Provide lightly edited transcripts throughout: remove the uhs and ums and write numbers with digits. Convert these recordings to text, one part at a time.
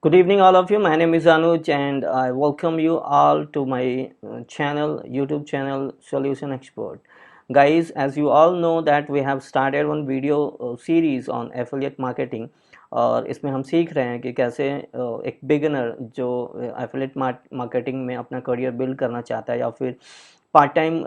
Good evening, all of you. My name is Anuj, and I welcome you all to my channel, YouTube channel, Solution Expert. Guys, as you all know that we have started one video series on affiliate marketing, और इसमें हम सीख रहे हैं कि कैसे एक beginner जो एफिलिएट मार्केटिंग में अपना करियर बिल्ड करना चाहता है या फिर पार्ट टाइम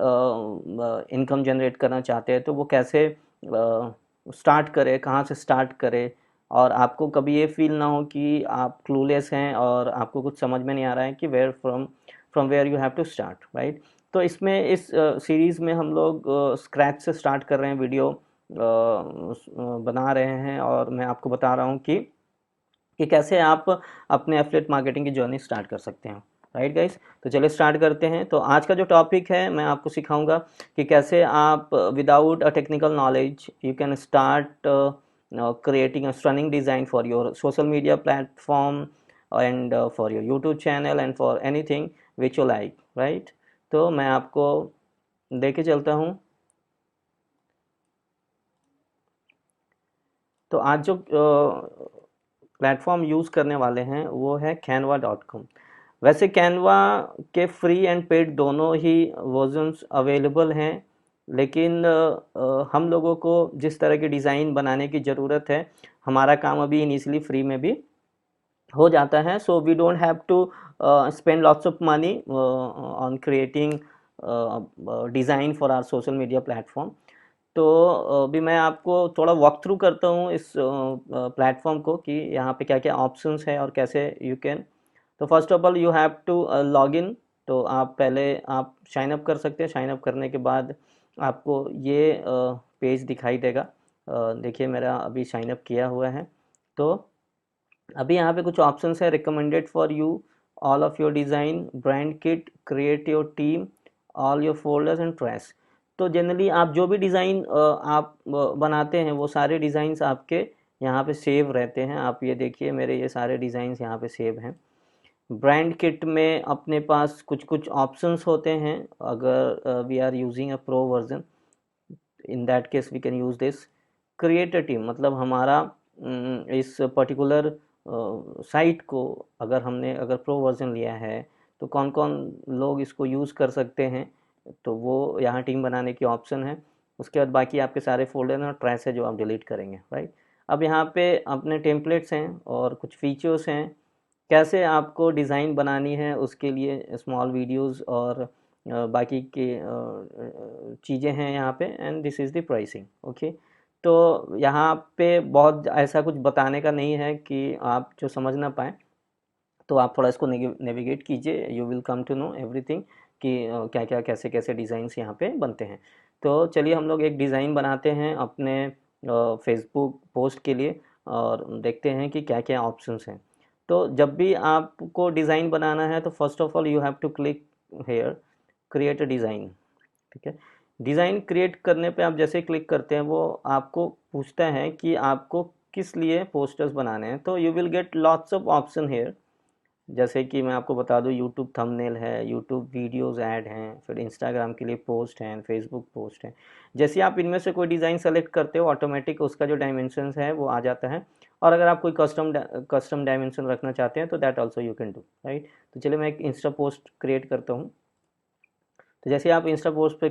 इनकम जनरेट करना चाहते हैं तो वो कैसे स्टार्ट करे, कहाँ से स्टार्ट करे, और आपको कभी ये फील ना हो कि आप क्लूलेस हैं और आपको कुछ समझ में नहीं आ रहा है कि where from where you have to start, right. तो इसमें इस सीरीज़ में हम लोग स्क्रैच से स्टार्ट कर रहे हैं, वीडियो बना रहे हैं, और मैं आपको बता रहा हूँ कि कैसे आप अपने एफिलिएट मार्केटिंग की जर्नी स्टार्ट कर सकते हैं, राइट गाइस। तो चलिए स्टार्ट करते हैं। तो आज का जो टॉपिक है मैं आपको सिखाऊंगा कि कैसे आप without a technical knowledge you can start creating a stunning design for your social media platform and for your YouTube channel and for anything which you like, right। तो मैं आपको देके चलता हूँ। तो आज जो प्लेटफॉर्म यूज़ करने वाले हैं वो है canva.com। वैसे कैनवा के फ्री एंड पेड दोनों ही वर्जन्स अवेलेबल हैं, लेकिन हम लोगों को जिस तरह की डिज़ाइन बनाने की ज़रूरत है, हमारा काम अभी इनिशियली फ्री में भी हो जाता है। So we don't have to spend lots of money on creating design for our social media platform. तो अभी मैं आपको थोड़ा वॉक थ्रू करता हूँ इस प्लेटफॉर्म को कि यहाँ पे क्या क्या ऑप्शंस है और कैसे यू कैन। तो first of all you have to log in. तो आप पहले आप साइन अप कर सकते हैं। साइन अप करने के बाद आपको ये पेज दिखाई देगा। देखिए मेरा अभी साइन अप किया हुआ है। तो अभी यहाँ पे कुछ ऑप्शंस है, recommended for you, all of your design, brand kit, create your team, all your folders and trash. तो जनरली आप जो भी डिज़ाइन आप बनाते हैं वो सारे डिज़ाइंस आपके यहाँ पे सेव रहते हैं। आप ये देखिए मेरे ये सारे डिज़ाइंस यहाँ पे सेव हैं। ब्रांड किट में अपने पास कुछ कुछ ऑप्शंस होते हैं। अगर we are using a pro version, in that case we can use this. Create a team मतलब हमारा इस पर्टिकुलर साइट को अगर प्रो वर्जन लिया है तो कौन कौन लोग इसको यूज़ कर सकते हैं, तो वो यहाँ टीम बनाने की ऑप्शन है। उसके बाद बाकी आपके सारे फोल्डर और ट्रैश है जो आप डिलीट करेंगे, राइट। अब यहाँ पे अपने टेम्पलेट्स हैं और कुछ फीचर्स हैं, कैसे आपको डिज़ाइन बनानी है उसके लिए स्मॉल वीडियोस और बाकी के चीज़ें हैं यहाँ पे। And this is the pricing, okay. तो यहाँ पे बहुत ऐसा कुछ बताने का नहीं है कि आप जो समझ ना पाए, तो आप थोड़ा इसको नेविगेट कीजिए, you will come to know everything कि क्या क्या कैसे कैसे डिज़ाइंस यहाँ पे बनते हैं। तो चलिए हम लोग एक डिज़ाइन बनाते हैं अपने फेसबुक पोस्ट के लिए और देखते हैं कि क्या क्या ऑप्शंस हैं। तो जब भी आपको डिज़ाइन बनाना है तो first of all you have to click here create a design, ठीक है। डिज़ाइन क्रिएट करने पे आप जैसे क्लिक करते हैं वो आपको पूछता है कि आपको किस लिए पोस्टर्स बनाने हैं। तो you will get lots of option here. जैसे कि मैं आपको बता दूं, यूट्यूब थंबनेल है, यूट्यूब वीडियोस ऐड हैं, फिर इंस्टाग्राम के लिए पोस्ट हैं, फेसबुक पोस्ट हैं। जैसे आप इनमें से कोई डिज़ाइन सेलेक्ट करते हो ऑटोमेटिक उसका जो डायमेंशंस है वो आ जाता है। और अगर आप कोई कस्टम डायमेंशन रखना चाहते हैं तो that also you can do, right. तो चलिए मैं एक इंस्टा पोस्ट क्रिएट करता हूँ। तो जैसे आप इंस्टा पोस्ट पे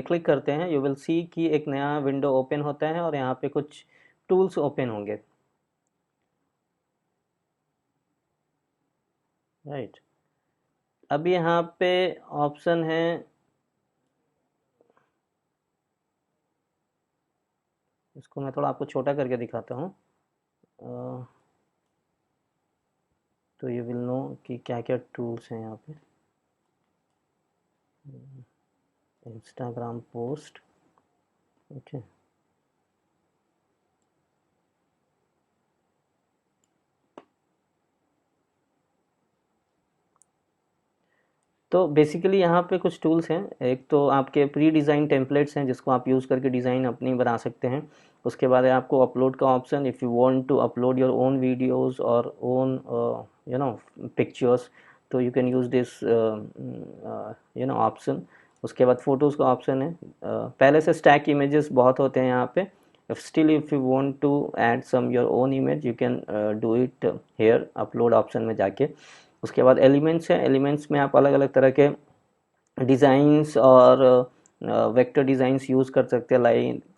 क्लिक करते हैं यू विल सी कि एक नया विंडो ओपन होता है और यहाँ पे कुछ टूल्स ओपन होंगे, राइट। अब यहाँ पे ऑप्शन है, इसको मैं थोड़ा आपको छोटा करके दिखाता हूँ तो यू विल नो कि क्या क्या टूल्स हैं यहाँ पे। Instagram post, okay. तो बेसिकली यहाँ पे कुछ टूल्स हैं। एक तो आपके प्री डिज़ाइन टेम्पलेट्स हैं जिसको आप यूज़ करके डिज़ाइन अपनी बना सकते हैं। उसके बाद है आपको अपलोड का option, if you want to upload your own videos और ओन पिक्चर्स, तो you can use this option. उसके बाद फ़ोटोज़ का ऑप्शन है। पहले से स्टैक इमेजेस बहुत होते हैं यहाँ पे, if still if you want to add some your own image you can do it here upload option में जाके। उसके बाद एलिमेंट्स है, एलिमेंट्स में आप अलग अलग तरह के डिज़ाइंस और वेक्टर डिज़ाइंस यूज़ कर सकते हैं,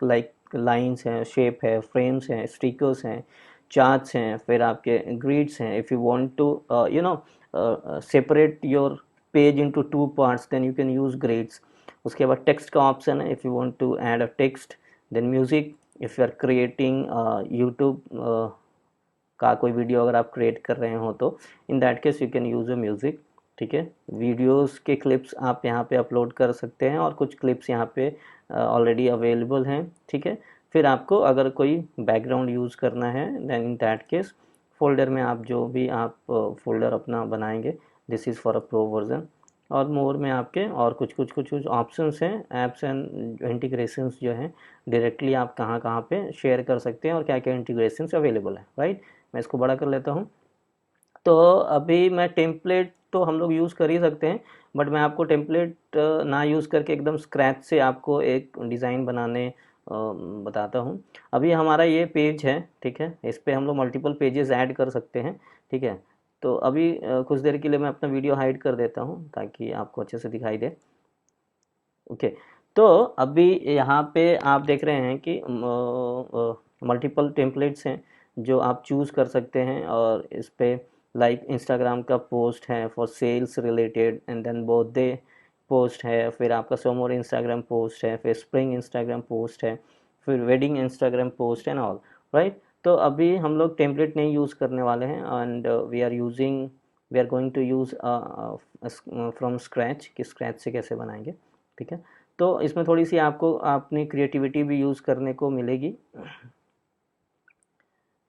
लाइक लाइंस हैं, शेप है, फ्रेम्स हैं, स्टिकर्स हैं, चार्ट्स हैं, फिर आपके ग्रिड्स हैं। If you want to you know separate your page into two parts then you can use grids. उसके बाद टेक्स्ट का ऑप्शन है, if you want to add a text. Then music, if you are creating YouTube का कोई video अगर आप create कर रहे हो तो इन that case you can use a music. ठीक है, वीडियोस के क्लिप्स आप यहाँ पे अपलोड कर सकते हैं और कुछ क्लिप्स यहाँ पे ऑलरेडी अवेलेबल हैं। ठीक है, फिर आपको अगर कोई बैकग्राउंड यूज़ करना है then in that case folder में आप जो भी आप फोल्डर अपना बनाएंगे, this is for a pro version. और मोर में आपके और कुछ ऑप्शंस हैं, ऐप्स एंड इंटीग्रेशंस जो हैं डायरेक्टली आप कहाँ कहाँ पे शेयर कर सकते हैं और क्या क्या इंटीग्रेशंस अवेलेबल है, राइट। मैं इसको बड़ा कर लेता हूँ। तो अभी मैं टेम्पलेट तो हम लोग यूज़ कर ही सकते हैं, बट मैं आपको टेम्पलेट ना यूज़ करके एकदम स्क्रैच से आपको एक डिज़ाइन बनाने बताता हूँ। अभी हमारा ये पेज है, ठीक है, इस पे हम लोग मल्टीपल पेजेस ऐड कर सकते हैं। ठीक है, तो अभी कुछ देर के लिए मैं अपना वीडियो हाइड कर देता हूँ ताकि आपको अच्छे से दिखाई दे। ओके, तो अभी यहाँ पे आप देख रहे हैं कि मल्टीपल टेम्पलेट्स हैं जो आप चूज़ कर सकते हैं और इस पे लाइक इंस्टाग्राम का पोस्ट है for sales related, and then birthday post है, फिर आपका समर इंस्टाग्राम पोस्ट है, फिर स्प्रिंग इंस्टाग्राम पोस्ट है, फिर wedding Instagram post and all, right. तो अभी हम लोग टेम्पलेट नहीं यूज़ करने वाले हैं and we are going to use from scratch, कि स्क्रैच से कैसे बनाएंगे। ठीक है, तो इसमें थोड़ी सी आपको अपनी क्रिएटिविटी भी यूज़ करने को मिलेगी।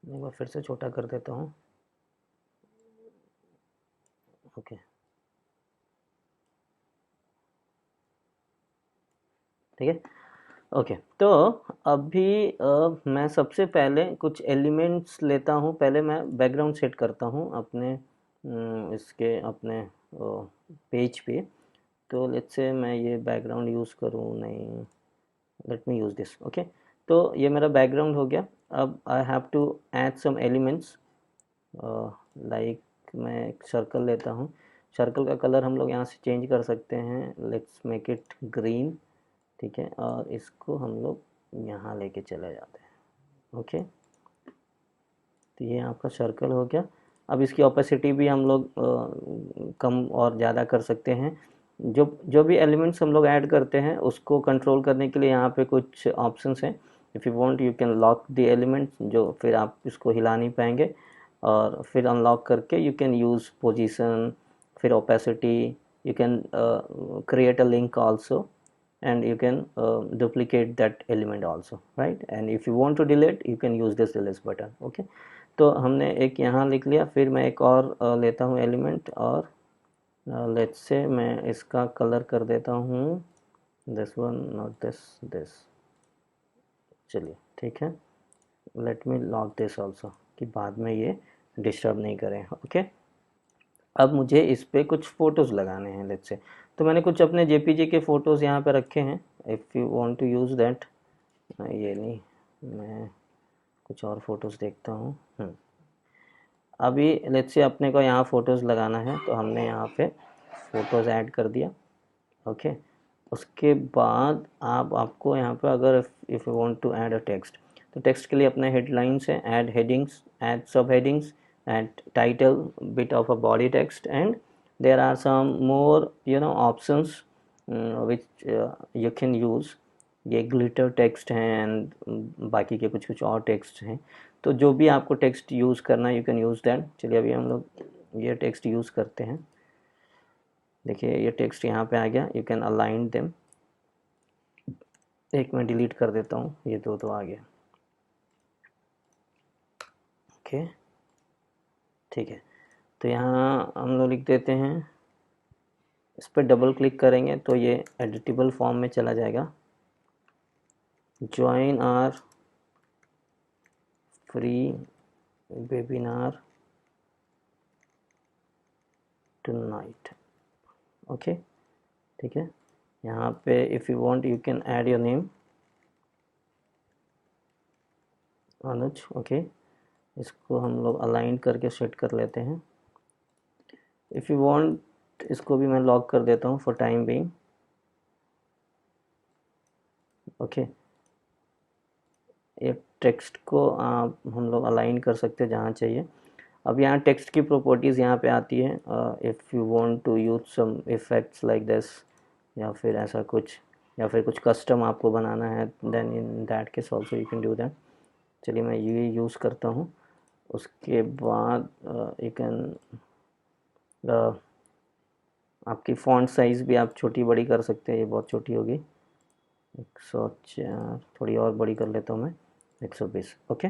एक बार फिर से छोटा कर देता हूँ। ओके, ठीक है। ओके, तो अभी मैं सबसे पहले कुछ एलिमेंट्स लेता हूँ। पहले मैं बैकग्राउंड सेट करता हूँ अपने इसके अपने पेज पे। तो लेट्स से मैं ये बैकग्राउंड यूज़ करूँ, नहीं, let me use this. Okay, तो ये मेरा बैकग्राउंड हो गया। अब I have to add some elements, like मैं एक सर्कल लेता हूँ। सर्कल का कलर हम लोग यहाँ से चेंज कर सकते हैं, लेट्स मेक इट ग्रीन। ठीक है, और इसको हम लोग यहाँ लेके चले जाते हैं। ओके, तो ये आपका सर्कल हो गया। अब इसकी ओपेसिटी भी हम लोग कम और ज़्यादा कर सकते हैं। जो जो भी एलिमेंट्स हम लोग ऐड करते हैं उसको कंट्रोल करने के लिए यहाँ पे कुछ ऑप्शंस हैं। If you want you can lock the elements, जो फिर आप इसको हिला नहीं पाएंगे, और फिर अनलॉक करके यू कैन यूज़ पोजीशन, फिर opacity, you can create a link also, and you can duplicate that element also, right, and if you want to delete you can use this delete button। okay, तो हमने एक यहाँ लिख लिया। फिर मैं एक और लेता हूँ एलिमेंट, और लेट्स से मैं इसका कलर कर देता हूँ this one, not this, this. चलिए, ठीक है, let me lock this also, कि बाद में ये डिस्टर्ब नहीं करें। ओके, अब मुझे इस पे कुछ फ़ोटोज़ लगाने हैं, लेट्स से। तो मैंने कुछ अपने जेपीजी के फ़ोटोज़ यहाँ पे रखे हैं। If you want to use that, ये नहीं, मैं कुछ और फ़ोटोज़ देखता हूँ। अभी लेट्स से अपने को यहाँ फ़ोटोज़ लगाना है, तो हमने यहाँ पे फ़ोटोज़ ऐड कर दिया। ओके, उसके बाद आपको यहाँ पे अगर if you want to add a text, तो टेक्स्ट के लिए अपने हेडलाइंस है, add headings, add sub headings, add title, bit of a body text, and there are some more options which you can use. ये glitter text हैं and बाकी के कुछ कुछ और टेक्स्ट हैं। तो जो भी आपको टेक्स्ट यूज़ करना है यू कैन यूज़ दैट। चलिए, अभी हम लोग ये टेक्स्ट यूज़ करते हैं। देखिए, ये टेक्स्ट यहाँ पे आ गया, यू कैन अलाइन देम। एक मैं डिलीट कर देता हूँ, ये दो तो आ गया। ओके, ठीक है, तो यहाँ हम लोग लिख देते हैं, इस पर डबल क्लिक करेंगे तो ये एडिटेबल फॉर्म में चला जाएगा। Join are free webinar tonight. Okay, ठीक है, यहाँ पे if you want you can add your name. Anuj, okay. इसको हम लोग अलाइन करके सेट कर लेते हैं। इफ़ यू वांट इसको भी मैं लॉक कर देता हूँ फॉर टाइम बीइंग, ओके। ये टेक्स्ट को आप हम लोग अलाइन कर सकते हैं जहाँ चाहिए। अब यहाँ टेक्स्ट की प्रॉपर्टीज़ यहाँ पे आती है। If you want to use some effects like this, या फिर ऐसा कुछ, या फिर कुछ कस्टम आपको बनाना है, then in that case also you can do that. चलिए मैं ये यूज़ करता हूँ। उसके बाद यू कैन आपकी फ़ॉन्ट साइज़ भी आप छोटी बड़ी कर सकते हैं। ये बहुत छोटी होगी, 104, थोड़ी और बड़ी कर लेता हूँ मैं, 120, ओके।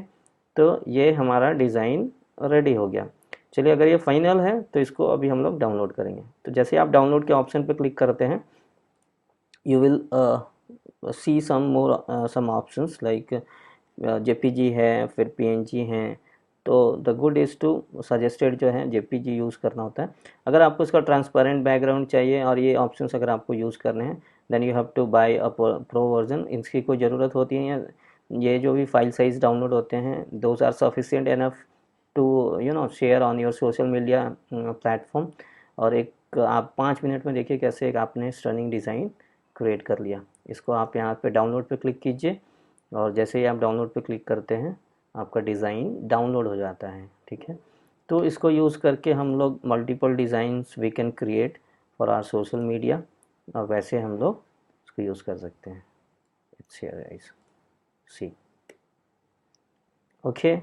तो ये हमारा डिज़ाइन रेडी हो गया। चलिए अगर ये फाइनल है तो इसको अभी हम लोग डाउनलोड करेंगे। तो जैसे आप डाउनलोड के ऑप्शन पर क्लिक करते हैं, you will see some more some options like JPG है, फिर PNG है। तो the good is to suggested जो है JPG यूज़ करना होता है। अगर आपको इसका ट्रांसपेरेंट बैकग्राउंड चाहिए और ये ऑप्शंस अगर आपको यूज़ करने हैं, then you have to buy a pro version. इसकी कोई ज़रूरत होती है। ये जो भी फाइल साइज़ डाउनलोड होते हैं, those are sufficient enough to share on your social media platform. और एक आप 5 मिनट में देखिए कैसे एक आपने स्टनिंग डिज़ाइन क्रिएट कर लिया। इसको आप यहाँ पे डाउनलोड पे क्लिक कीजिए, और जैसे ही आप डाउनलोड पे क्लिक करते हैं आपका डिज़ाइन डाउनलोड हो जाता है, ठीक है। तो इसको यूज़ करके हम लोग multiple designs we can create for our social media, और वैसे हम लोग इसको यूज़ कर सकते हैं। It's here guys, see, okay.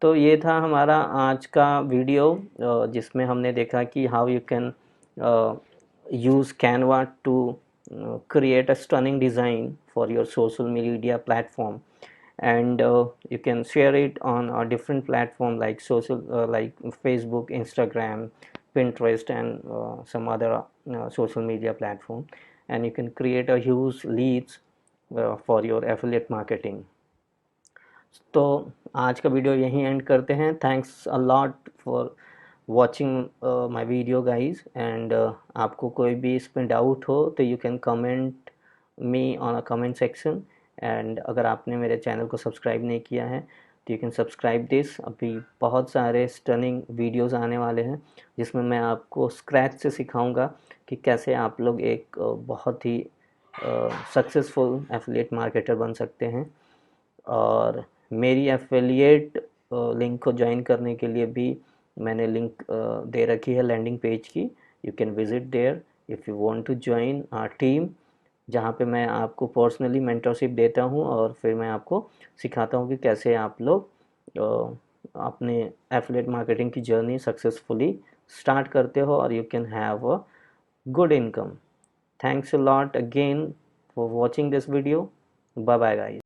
तो ये था हमारा आज का वीडियो, जिसमें हमने देखा कि how you can use Canva to create a stunning design for your social media platform, and you can share it on a different platform like like Facebook, Instagram, Pinterest, and some other social media platform, and you can create a huge leads for your affiliate marketing. तो आज का video यहीं and करते हैं। Thanks a lot for watching my video guys, and आपको कोई भी इसमें डाउट हो तो you can comment me on a comment section. And अगर आपने मेरे चैनल को सब्सक्राइब नहीं किया है तो यू कैन सब्सक्राइब दिस। अभी बहुत सारे स्टनिंग वीडियोस आने वाले हैं जिसमें मैं आपको स्क्रैच से सिखाऊंगा कि कैसे आप लोग एक बहुत ही सक्सेसफुल एफिलिएट मार्केटर बन सकते हैं। और मेरी एफिलिएट लिंक को ज्वाइन करने के लिए भी मैंने लिंक दे रखी है लैंडिंग पेज की। You can visit there if you want to join our team, जहाँ पे मैं आपको पर्सनली मेंटरशिप देता हूँ और फिर मैं आपको सिखाता हूँ कि कैसे आप लोग अपने एफिलिएट मार्केटिंग की जर्नी सक्सेसफुली स्टार्ट करते हो और you can have a good income. Thanks a lot again for watching this video. Bye bye guys.